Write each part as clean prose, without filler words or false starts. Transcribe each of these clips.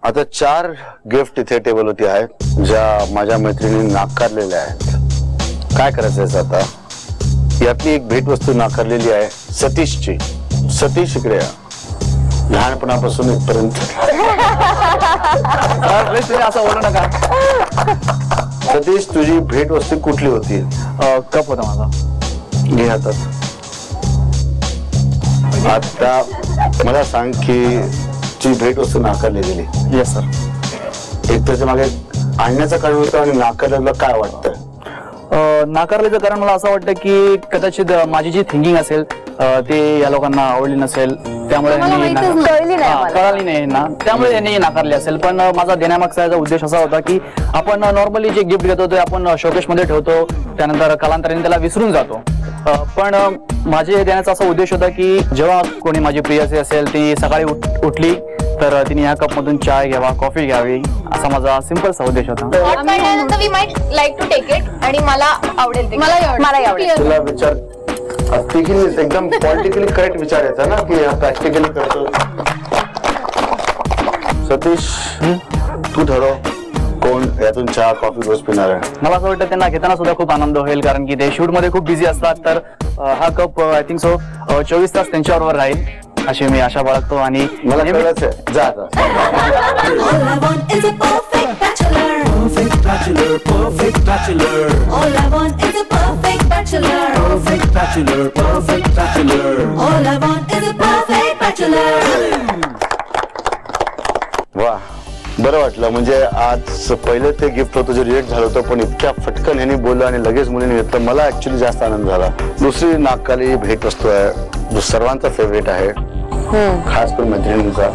आता 4 गिफ्ट इथे टेबलवरती आहेत ज्या माझ्या मैत्रिणी नाकारलेल्या आहेत. काय करायचं आता? यातली एक भेटवस्तू नाकारलेली आहे सतीशची. सतीश इकडे या. लहानपणापासून इथपर्यंत असं बोलू नका. सतीश तुझी भेटवस्तू कुठली होती? कप होता माझा. घे हातात. आता मला सांग की ची भेटवस्तू नाकारली गेली. Yes sir. एक त्याच्या मागे आणण्याचं कारण होतं आणि नाकारलेलं काय वाटतं? नाकारल्याचं कारण मला असं वाटतं की कदाचित माझी जी थिंकिंग असेल ते या लोकांना आवडली नसेल, त्यामुळे कळाली नाही ना, त्यामुळे यांनी नाकारले असेल. पण माझा देण्यामागचा उद्देश असा होता की आपण नॉर्मली जे गिफ्ट घेतो ते आपण शोकेश मध्ये ठेवतो, त्यानंतर कालांतराने त्याला विसरून जातो. पण माझे देण्याचा असा उद्देश होता की जेव्हा कोणी माझी प्रियसी असेल ती सकाळी उठली तर तिने या कप मधून चाय घ्यावा, कॉफी घ्यावी, असा माझा सिंपलचा उद्देश होता. आणि मला आवडेल. तुला विचार एकदम पॉलिटिकली करेक्ट विचारायचा ना की प्रॅक्टिकली करतो. सतीश तू ठरव कोण यातून चहा कॉफी रोज पिणार आहे. मला असं वाटतं त्यांना घेताना सुद्धा खूप आनंद होईल, कारण की ते शूट मध्ये खूप बिझी असतात. तर हा कप आय थिंक सो 24 तास त्यांच्याबरोबर राहील अशी मी आशा बाळगतो. आणि मला कळलंच आहे. जा आता. वा, बरं वाटलं. म्हणजे आज पहिले ते गिफ्ट होतं जे रिजेक्ट झालं होतं, पण इतक्या फटकन ह्यांनी बोललं आणि लगेच मुलीने घेतलं. मला ऍक्च्युली जास्त आनंद झाला. दुसरी नाकारलेली भेट वस्तू आहे जो सर्वांचा फेवरेट आहे, खास करून मैत्रिणींचा.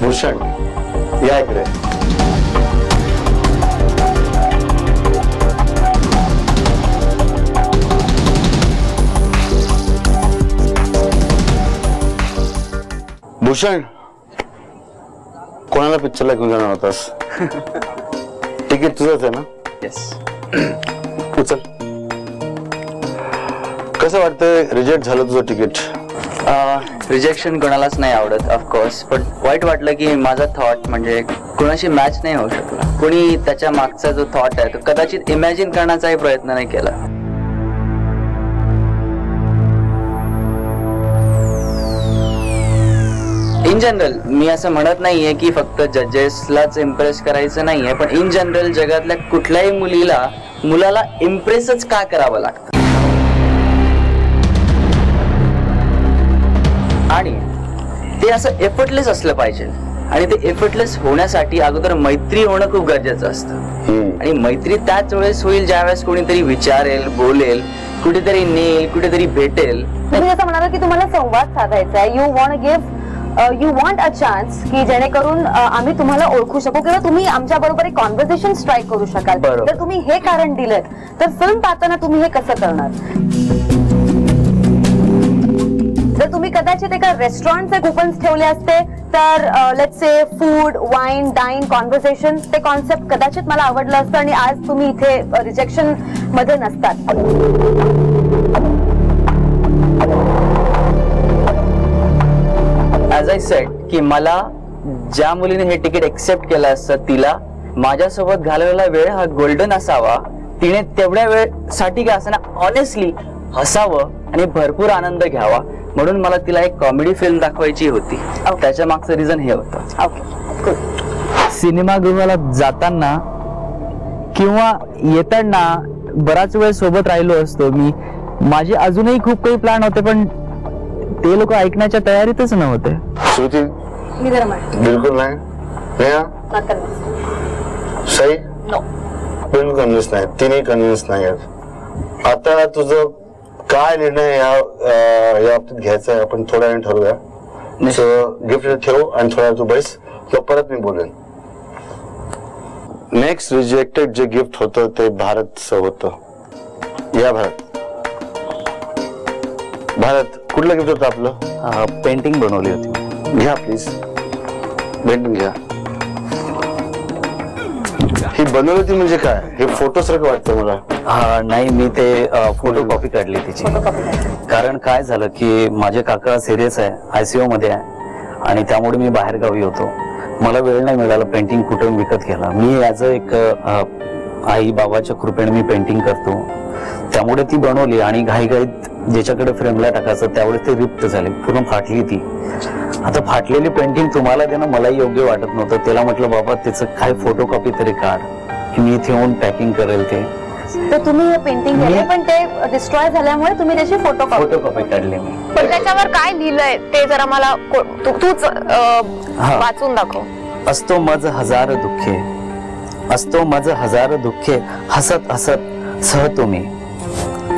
भूषण या इकडे. भूषण, कोणाला पिक्चरला घेऊन जाणार होतास? तिकीट तुझंच आहे ना? येस. उचल. कसं वाटतंय रिजेक्ट झालं तुझं तिकीट? रिजेक्शन कोणालाच नाही आवडत ऑफकोर्स, पण वाईट वाटलं की माझा थॉट म्हणजे कोणाशी मॅच नाही होऊ शकला. कोणी त्याच्या मागचा जो थॉट आहे तो कदाचित इमॅजिन करण्याचाही प्रयत्न नाही केला. इन जनरल मी असं म्हणत नाहीये की फक्त जजेसलाच इम्प्रेस करायचं नाहीये, पण इन जनरल जगातल्या कुठल्याही मुलाला इम्प्रेसच का करावं लागतं. आणि ते असं एफर्टलेस असलं पाहिजे. आणि ते एफर्टलेस होण्यासाठी अगोदर मैत्री होणं खूप गरजेचं असतं. आणि मैत्री त्याच वेळेस होईल ज्यावेळेस कोणीतरी विचारेल, बोलेल, कुठेतरी नेल, कुठेतरी भेटेल. तुम्ही जसं म्हणाला की तुम्हाला संवाद साधायचा आहे, यू वॉन्ट अ चान्स की जेणेकरून आम्ही तुम्हाला ओळखू शकू किंवा तुम्ही आमच्या बरोबर एक कॉन्व्हर्सेशन स्ट्राईक करू शकाल. जर तुम्ही हे कारण दिलं तर फिल्म पाहताना तुम्ही हे कसं करणार? जर तुम्ही कदाचित एका रेस्टॉरंटचे कुपन्स ठेवले असते तर let's say food, wine, dine, conversation, ते कॉन्सेप्ट कदाचित मला आवडलं असतं आणि आज तुम्ही इथे रिजेक्शन मध्ये नसतात. ऍज आय सेड की मला ज्या मुलीने हे तिकीट एक्सेप्ट केलं असतं तिला माझ्यासोबत घालवलेला वेळ हा गोल्डन असावा. तिने तेवढ्या वेळसाठी काय असताना ऑनेस्टली हसावं आणि भरपूर आनंद घ्यावा, म्हणून मला तिला एक कॉमेडी फिल्म दाखवायची होती. त्याच्या मागचं रिझन हे होतं. सिनेमागृहाला जाताना किंवा येताना बराच वेळ सोबत राहिलो असतो मी. माझे अजूनही खूप काही प्लॅन होते, पण ते लोक ऐकण्याच्या तयारीतच नव्हते. श्रुती बिलकुल नाही. सई बिलकुल कन्व्हिन्स नाही. तिने कन्व्हिन्स नाही. आता तुझं काय निर्णय या बाबतीत घ्यायचा आहे आपण थोड्या वेळ ठरवूया. गिफ्ट ठेव आणि थोड्या तू बैस, परत मी बोलेन. नेक्स्ट रिजेक्टेड जे गिफ्ट होतं ते भारतचं होतं. या भारत कुठलं गिफ्ट होतं आपलं? पेंटिंग बनवली होती. घ्या प्लीज, पेंटिंग घ्या. ही बनवली होती म्हणजे काय? हे फोटो सारखं वाटतं मला. नाही, मी ते फोटो कॉपी काढली तिची. कारण काय झालं की माझे काका सिरियस आहे, ICU मध्ये आहे आणि त्यामुळे मी बाहेरगावी होतो. मला वेळ नाही मिळाला पेंटिंग कुठून विकत घ्यायला. मी ॲज अ एक आई बाबाच्या कृपेने मी पेंटिंग करतो, त्यामुळे ती बनवली आणि घाईघाईत ज्याच्याकडे फ्रेमला टाकायचं त्यावेळेस ते रिप्ट झाले, पूर्ण फाटली ती. आता फाटलेली पेंटिंग तुम्हाला देणं मलाही योग्य वाटत नव्हतं. त्याला म्हटलं बाबा त्याचं काय फोटोकॉपी तरी काढ की मी इथे येऊन पॅकिंग करेल ते. तर तुम्ही हे पेंटिंग केले पण ते डिस्ट्रॉय झाल्यामुळे तुम्ही त्याची फोटोकॉपी काढली मी. पण त्याच्यावर काय लिहिलंय ते जरा मला तूच वाचून दाखव. असतो मज हजार दुःखे, असतो मज हजार दुःखे, हसत हसत सह तुम्ही.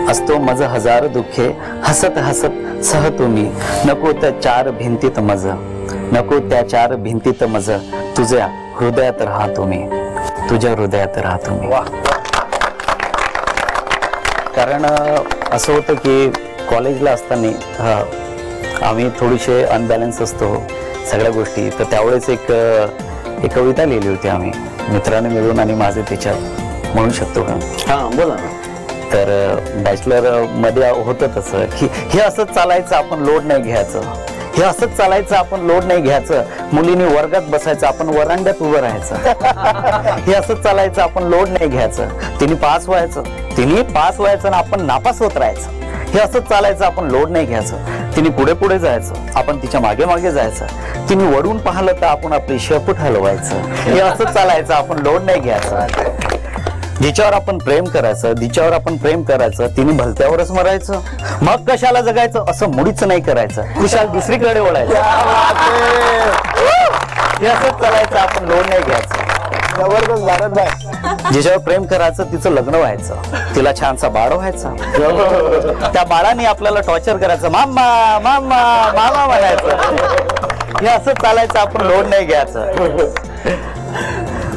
असतो मज हजार दुःखे, हसत हसत सह तुम्ही. नको त्या चार भिंतीत मज, नको त्या चार भिंतीत मज, तुझ्या हृदयात राहा तुम्ही, तुझ्या हृदयात राहा तुम्ही. कारण असं होतं की कॉलेजला असताना आम्ही थोडीशे अनबॅलन्स असतो सगळ्या गोष्टी. तर त्यावेळेस एक कविता लिहिली होती आम्ही मित्राने मिळून आणि माझे त्याच्यात, म्हणू शकतो का? हा बोला ना. तर बॅचलर मध्ये होतं तसं की हे असंच चालायचं, आपण लोड नाही घ्यायचं. हे असंच चालायचं, आपण लोड नाही घ्यायचं. मुलींनी वर्गात बसायचं, आपण वरांड्यात उभं राहायचं. हे असंच चालायचं, आपण लोड नाही घ्यायचं. तिने पास व्हायचं आणि आपण नापास होत राहायचं. हे असंच चालायचं, आपण लोड नाही घ्यायचं. तिने पुढे पुढे जायचं, आपण तिच्या मागे मागे जायचं. तिने वळून पाहिलं तर आपण आपली शेपूट हलवायचं. हे असंच चालायचं, आपण लोड नाही घ्यायचं. जिच्यावर आपण प्रेम करायचं तिने भलत्यावरच मरायचं. मग कशाला जगायचं असं मुळीच नाही करायचं, खुशाल दुसरीकडे वळायचं. हे असंच चालायचं, आपण लोड नाही घ्यायचं. जिच्यावर प्रेम करायचं तिचं लग्न व्हायचं, तिला छानसा बाळ व्हायचा. त्या बाळाने आपल्याला टॉर्चर करायचं, मामा मामा मामा म्हणायचं. हे असंच चालायचं, आपण लोड नाही घ्यायचं.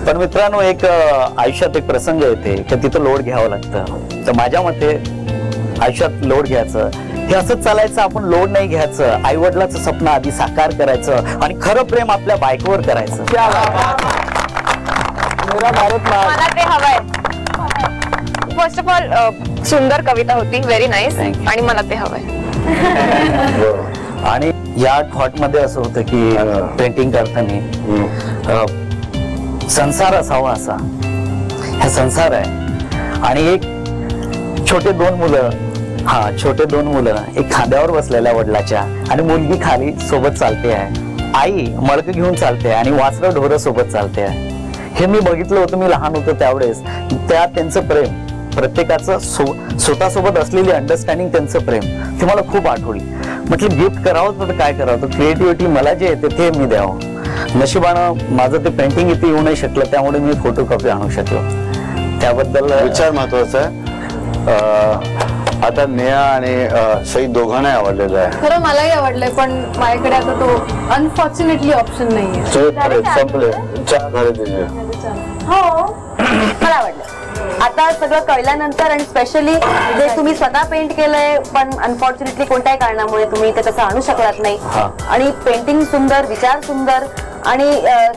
पण मित्रांनो, एक आयुष्यात एक प्रसंग येते की तिथं लोड घ्यावं लागतं. तर माझ्या मते आयुष्यात लोड घ्यायचं, हे असंच चालायचं, आपण लोड नाही घ्यायचं. आई वडिलाचं स्वप्न आधी साकार करायचं आणि खरं प्रेम आपल्या बायकोवर करायचं. मला ते हवंय. फर्स्ट ऑफ ऑल सुंदर कविता होती, व्हेरी नाईस, आणि मला ते हवंय. आणि या थॉट मध्ये असं होतं की पेंटिंग करताना संसार असावा असा. हा संसार आहे आणि एक छोटे दोन मुलं एक खांद्यावर बसलेल्या वडिलाच्या आणि मुलगी खाली सोबत चालते आहे. आई मळक घेऊन चालते आणि वासरं ढोरं सोबत चालते आहे. हे मी बघितलं होतं, मी लहान होतो त्यावेळेस. त्यांचं प्रेम, प्रत्येकाचं स्वतःसोबत असलेली अंडरस्टँडिंग, त्यांचं प्रेम, ते मला खूप आठवली. म्हटलं गिफ्ट करावं तर काय करावं, तर क्रिएटिव्हिटी मला जे येते ते मी द्यावं. नशिबानं माझं ते पेंटिंग इथे येऊ नाही शकलं, त्यामुळे मी फोटोकॉपी आणू शकलो. त्याबद्दल विचार महत्वाचा आहे. आता नेहा आणि सई दोघांनाही आवडलेलं आहे. खरं मलाही आवडलंय, पण माझ्याकडे आता तो अनफॉर्च्युनेटली ऑप्शन नाहीये. संपले, चहा झाले तिचे. हो मला आवडलं. आता सगळं कळल्यानंतर आणि स्पेशली जे तुम्ही स्वतः पेंट केलंय पण अनफॉर्च्युनेटली कोणत्याही कारणामुळे तुम्ही ते तसं आणू शकलात नाही, आणि पेंटिंग सुंदर, विचार सुंदर, आणि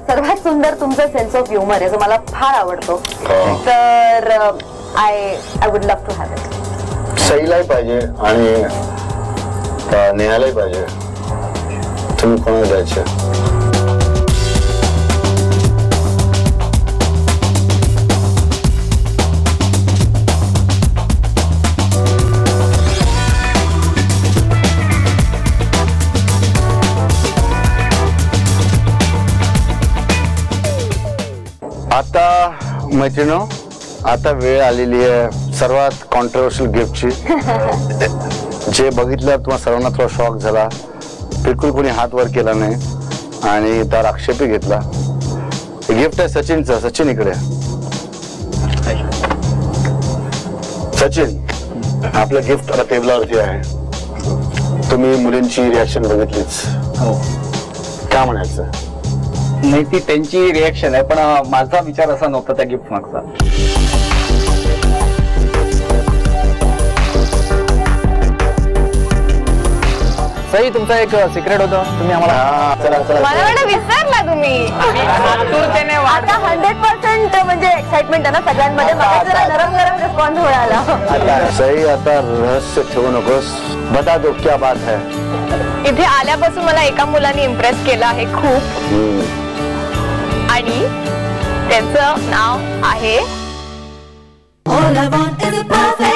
सर्वात सुंदर तुमचं सेन्स ऑफ ह्युमर आहे जो मला फार आवडतो. तर I would love to have it. सईलाही पाहिजे आणि नेहालाही पाहिजे. तुम्ही कोणाला द्यायचे? आता मैत्रिणो, आता वेळ आलेली आहे सर्वात कॉन्ट्रोवर्शियल गिफ्टची. जे बघितलं तुम्हाला सर्वांना थोडा शॉक झाला. बिलकुल कोणी हात वर केला नाही आणि त्यावर आक्षेपही घेतला. गिफ्ट आहे सचिनचं. सचिन इकडे. सचिन, आपलं गिफ्ट आता टेबलावरती आहे. तुम्ही मुलींची रिॲक्शन बघितलीच, काय म्हणायचं? नाही, ती त्यांची रिॲक्शन आहे, पण माझा विचार असा नव्हता त्या गिफ्ट मागचा. सई, तुमचं एक सिक्रेट होतं, तुम्ही आम्हाला मला वाटलं विसरला तुम्ही. आता 100% म्हणजे एक्साइटमेंट आहे ना सगळ्यांमध्ये. मला जरा नरम नरम रिस्पॉन्स मिळाला. सई, आता रहस्य ठेवू नकोस. बता दो क्या बात है. इथे आल्यापासून मला एका मुलाने इम्प्रेस केलं आहे खूप, आणि त्याचं नाव आहे All I want is a perfect